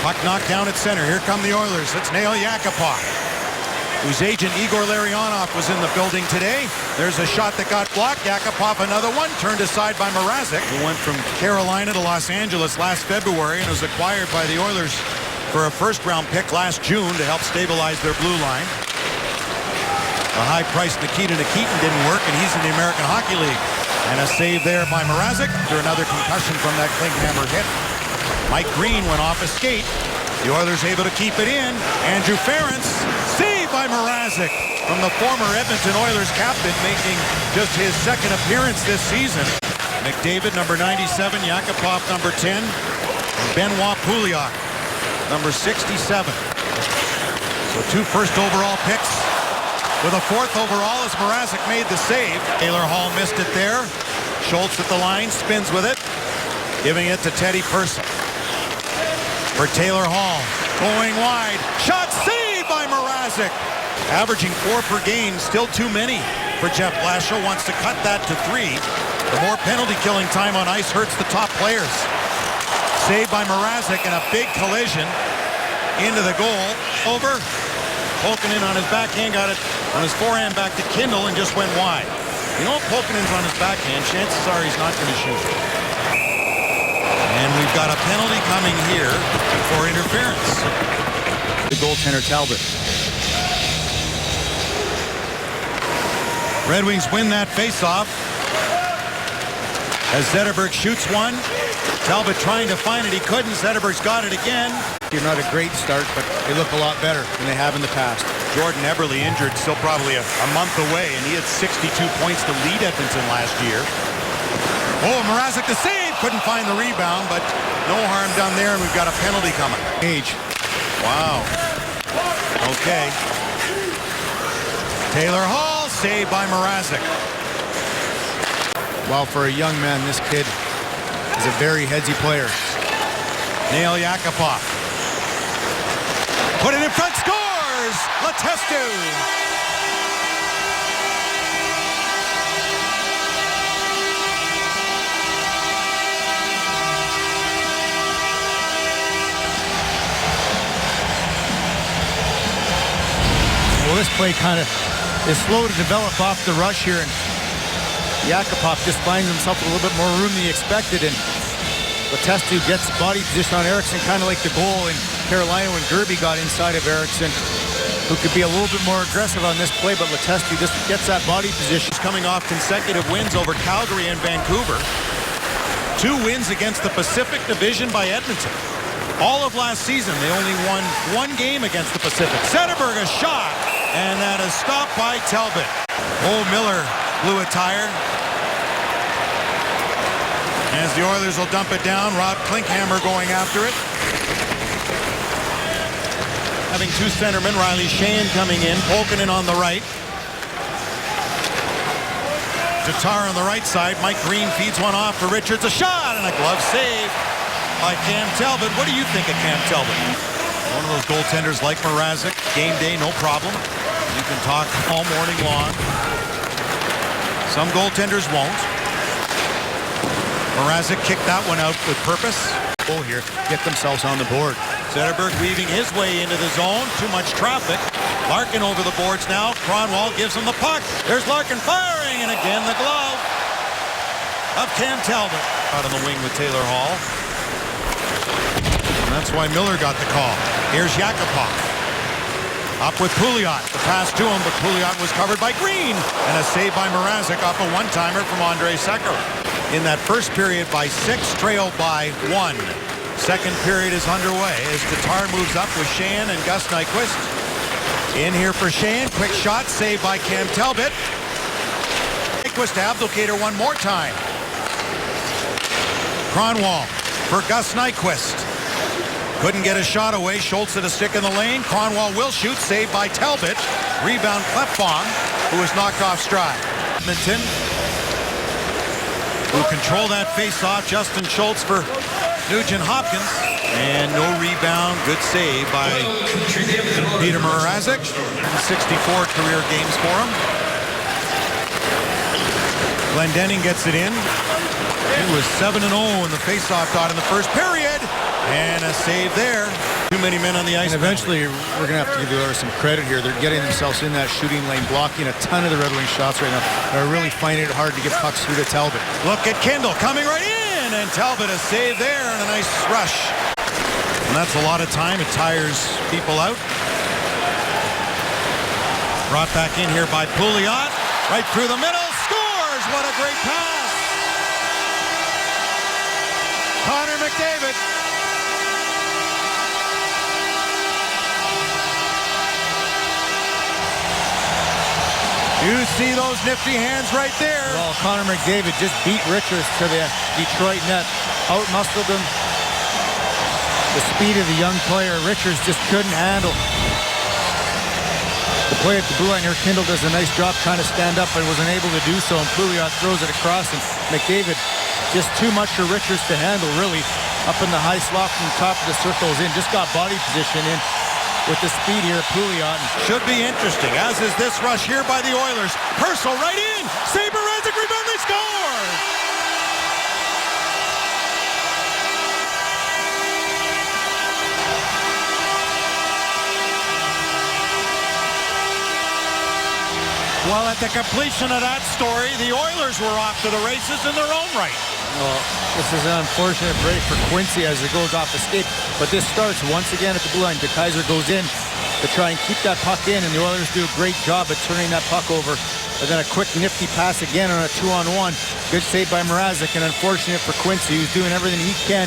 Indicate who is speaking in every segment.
Speaker 1: Puck knocked down at center. Here come the Oilers. It's Nail Yakupov, whose agent Igor Larionov was in the building today. There's a shot that got blocked. Yakupov, another one, turned aside by Mrazek, who went from Carolina to Los Angeles last February and was acquired by the Oilers for a first-round pick last June to help stabilize their blue line. The high-priced Nikita Nikitin didn't work, and he's in the American Hockey League. And a save there by Mrazek after another concussion from that Klinkhammer hit. Mike Green went off a skate. The Oilers able to keep it in. Andrew Ference, saved by Mrazek from the former Edmonton Oilers captain, making just his second appearance this season. McDavid, number 97, Yakupov, number 10, and Benoit Pouliot, number 67. So 2 first overall picks, with a 4th overall as Mrazek made the save. Taylor Hall missed it there. Schultz at the line, spins with it, giving it to Teddy Purcell. For Taylor Hall, going wide, shot saved by Mrazek. Averaging 4 per game, still too many for Jeff Blashill. Wants to cut that to 3. The more penalty killing time on ice hurts the top players. Saved by Mrazek and a big collision into the goal. Over. Polkinen on his backhand, got it on his forehand back to Kindle and just went wide. You know, if Polkinen's on his backhand, chances are he's not going to shoot. And we've got a penalty coming here for interference. The goaltender Talbot. Red Wings win that faceoff as Zetterberg shoots one. Talbot trying to find it, he couldn't. Zetterberg's got it again.
Speaker 2: Not a great start, but they look a lot better than they have in the past.
Speaker 1: Jordan Eberle injured, still probably a month away, and he had 62 points to lead Edmonton last year. Oh, Mrazek the save, couldn't find the rebound, but no harm done there, and we've got a penalty coming.
Speaker 2: Age.
Speaker 1: Wow. Okay. Taylor Hall, saved by Mrazek.
Speaker 2: Well, for a young man, this kid is a very headsy player.
Speaker 1: Nail Yakupov. Put it in front, scores! Letestu!
Speaker 2: Well, this play kind of is slow to develop off the rush here, and Yakupov just finds himself a little bit more room than he expected, and Letestu gets body position on Eriksson, kind of like the goal in Carolina when Gerby got inside of Eriksson, who could be a little bit more aggressive on this play, but Letestu just gets that body position.
Speaker 1: He's coming off consecutive wins over Calgary and Vancouver. 2 wins against the Pacific Division by Edmonton. All of last season, they only won 1 game against the Pacific. Zetterberg a shot, and that is stopped by Talbot. Oh, Miller blew a tire. As the Oilers will dump it down, Rob Klinkhammer going after it. Having 2 centermen, Riley Sheahan coming in, Polkinen on the right. Tatar on the right side. Mike Green feeds one off to Richards. A shot and a glove save by Cam Talbot. What do you think of Cam Talbot? One of those goaltenders like Mrazek. Game day, no problem. You can talk all morning long. Some goaltenders won't. Mrazek kicked that one out with purpose.
Speaker 2: Oh, here, get themselves on the board.
Speaker 1: Zetterberg weaving his way into the zone. Too much traffic. Larkin over the boards now. Kronwall gives him the puck. There's Larkin firing, and again the glove of Cam Talbot. Out on the wing with Taylor Hall. And that's why Miller got the call. Here's Yakupov. Up with Pouliot. The pass to him, but Pouliot was covered by Green. And a save by Mrazek off a one-timer from Andrei Sekera. In that first period by 6, trailed by 1. Second period is underway as Tatar moves up with Sheahan and Gus Nyquist. In here for Sheahan, quick shot, saved by Cam Talbot. Nyquist to Abdelkader one more time. Kronwall for Gus Nyquist. Couldn't get a shot away. Schultz at a stick in the lane. Kronwall will shoot, saved by Talbot. Rebound Klefbom, who was knocked off stride. Edmonton, who control that face-off. Justin Schultz for Nugent Hopkins. And no rebound. Good save by Peter Mrazek. 64 career games for him. Glendening gets it in. He was 7-0 in the face-off dot in the first period. And a save there. Too many men on the ice.
Speaker 2: And eventually, we're going to have to give the Oilers some credit here. They're getting themselves in that shooting lane, blocking a ton of the Red Wings shots right now. They're really finding it hard to get pucks through to Talbot.
Speaker 1: Look at Kindle coming right in, and Talbot a save there and a nice rush. And that's a lot of time. It tires people out. Brought back in here by Pouliot. Right through the middle. Scores! What a great pass. Connor McDavid. You see those nifty hands right there.
Speaker 2: Well, Connor McDavid just beat Richards to the Detroit net. Out-muscled him. The speed of the young player, Richards just couldn't handle. The play at the blue line here, Kindle does a nice job trying to stand up, but wasn't able to do so, and Pouliot throws it across, and McDavid just too much for Richards to handle, really. Up in the high slot from the top of the circles in, just got body position in with the speed here, Pouliot.
Speaker 1: Should be interesting, as is this rush here by the Oilers. Purcell right in. Saber Razik rebound, they score! Well, at the completion of that story, the Oilers were off to the races in their own right.
Speaker 2: Well, this is an unfortunate break for Quincy as it goes off the skate. But this starts once again at the blue line. DeKeyser goes in to try and keep that puck in, and the Oilers do a great job at turning that puck over. And then a quick nifty pass again on a 2-on-1. Good save by Mrazek, and unfortunate for Quincy, who's doing everything he can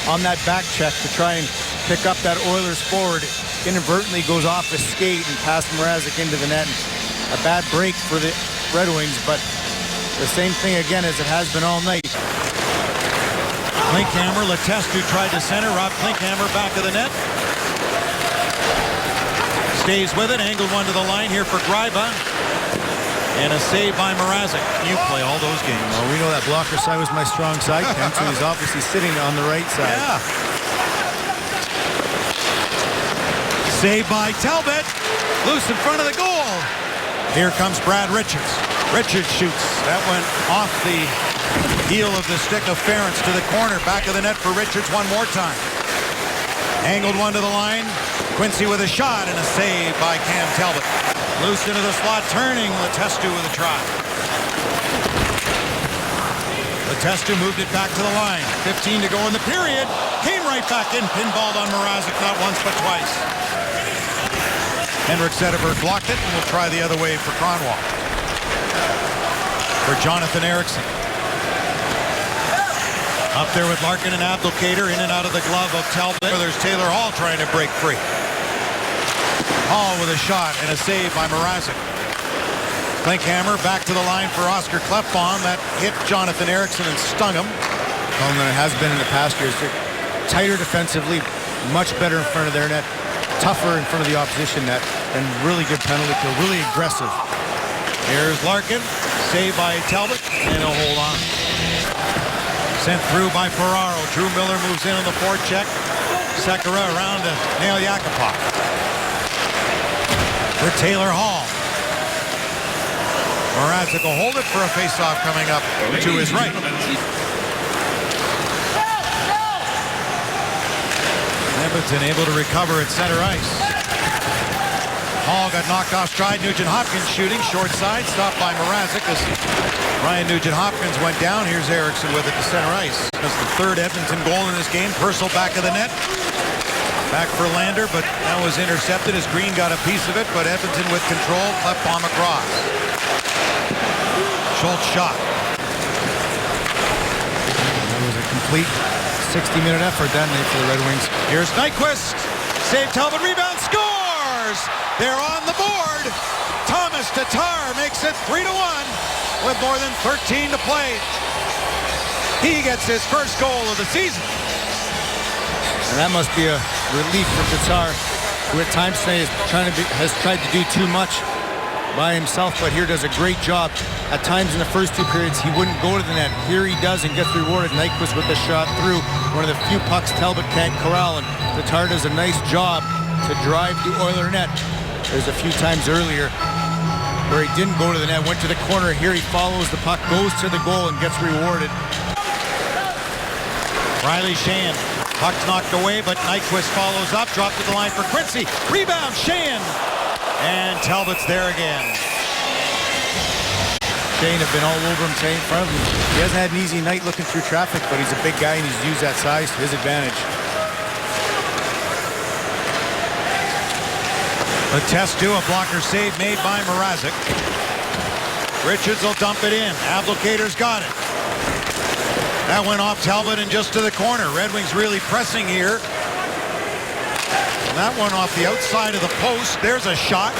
Speaker 2: on that back check to try and pick up that Oilers forward. Inadvertently goes off the skate and past Mrazek into the net. A bad break for the Red Wings, but the same thing again as it has been all night.
Speaker 1: Klinkhammer, Letestu tried to center. Rob Klinkhammer back of the net. Stays with it. Angled one to the line here for Greiba. And a save by Mrazek. You play all those games.
Speaker 2: Well, we know that blocker side was my strong side, Ken, so he's obviously sitting on the right side.
Speaker 1: Yeah. Save by Talbot. Loose in front of the goal. Here comes Brad Richards. Richards shoots. That went off the heel of the stick of Ference to the corner. Back of the net for Richards one more time. Angled one to the line. Quincy with a shot and a save by Cam Talbot. Loose into the slot, turning. Letestu with a try. Letestu moved it back to the line. 15 to go in the period. Came right back in. Pinballed on Mrazek not once but twice. Henrik Zetterberg blocked it, and we'll try the other way for Kronwall. For Jonathan Ericsson. Up there with Larkin and Abdelkader, in and out of the glove of Talbot. There's Taylor Hall trying to break free. Hall with a shot and a save by Mrazek. Klinkhammer back to the line for Oscar Klefbom. That hit Jonathan Ericsson and stung him.
Speaker 2: Well, and it has been in the past years. They're tighter defensively, much better in front of their net, tougher in front of the opposition net, and really good penalty kill, really aggressive.
Speaker 1: Here's Larkin, saved by Talbot, and he'll hold on. Sent through by Ferraro. Drew Miller moves in on the forecheck. Sekera around to Nail Yakupov. For Taylor Hall. Mrazek will hold it for a faceoff coming up to his right. Edmonton able to recover at center ice. Hall got knocked off stride. Nugent-Hopkins shooting short side, stopped by Mrazek as Ryan Nugent-Hopkins went down. Here's Ericsson with it to center ice. That's the third Edmonton goal in this game. Purcell back of the net. Back for Lander, but that was intercepted as Green got a piece of it, but Edmonton with control. Klefbom across. Schultz shot.
Speaker 2: That was a complete 60-minute effort that night for the Red Wings.
Speaker 1: Here's Nyquist. Save Talbot, rebound, scores! They're on the board. Thomas Tatar makes it 3-1 with more than 13 to play. He gets his first goal of the season.
Speaker 2: And that must be a relief for Tatar, who at times today has tried to do too much by himself, but here does a great job. At times in the first two periods, he wouldn't go to the net. Here he does and gets rewarded. Nyquist with the shot through. One of the few pucks Talbot can't corral, and Tatar does a nice job to drive the Oiler net. There's a few times earlier where he didn't go to the net, went to the corner. Here he follows the puck, goes to the goal, and gets rewarded.
Speaker 1: Riley Sheahan Puck's knocked away, but Nyquist follows up. Dropped to the line for Quincy. Rebound, Sheahan. And Talbot's there again.
Speaker 2: Sheahan have been all over him, staying in front of him. He hasn't had an easy night looking through traffic, but he's a big guy and he's used that size to his advantage.
Speaker 1: Letestu, a blocker save made by Mrazek. Richards will dump it in. Abdelkader's got it. That went off Talbot and just to the corner. Red Wings really pressing here. And that one off the outside of the post. There's a shot.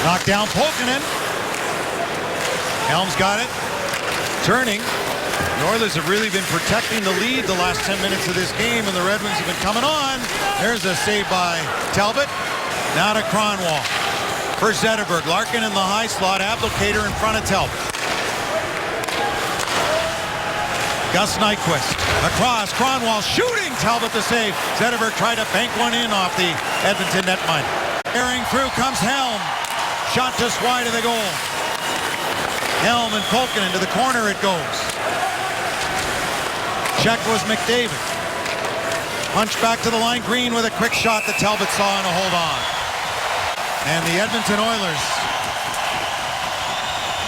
Speaker 1: Knocked down Polkinen. Helms got it. Turning. The Oilers have really been protecting the lead the last 10 minutes of this game, and the Red Wings have been coming on. There's a save by Talbot. Now to Kronwall. For Zetterberg. Larkin in the high slot. Abdelkader in front of Talbot. Gus Nyquist. Across. Kronwall shooting. Talbot the save. Zetterberg tried to bank one in off the Edmonton netminder. Airing through comes Helm. Shot just wide of the goal. Helm and Polkinen into the corner it goes. Check was McDavid. Punch back to the line. Green with a quick shot that Talbot saw and a hold on. And the Edmonton Oilers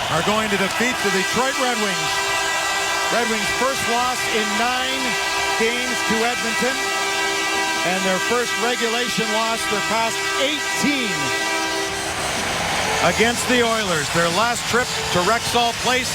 Speaker 1: are going to defeat the Detroit Red Wings. Red Wings' first loss in 9 games to Edmonton, and their first regulation loss their past 18 against the Oilers. Their last trip to Rexall Place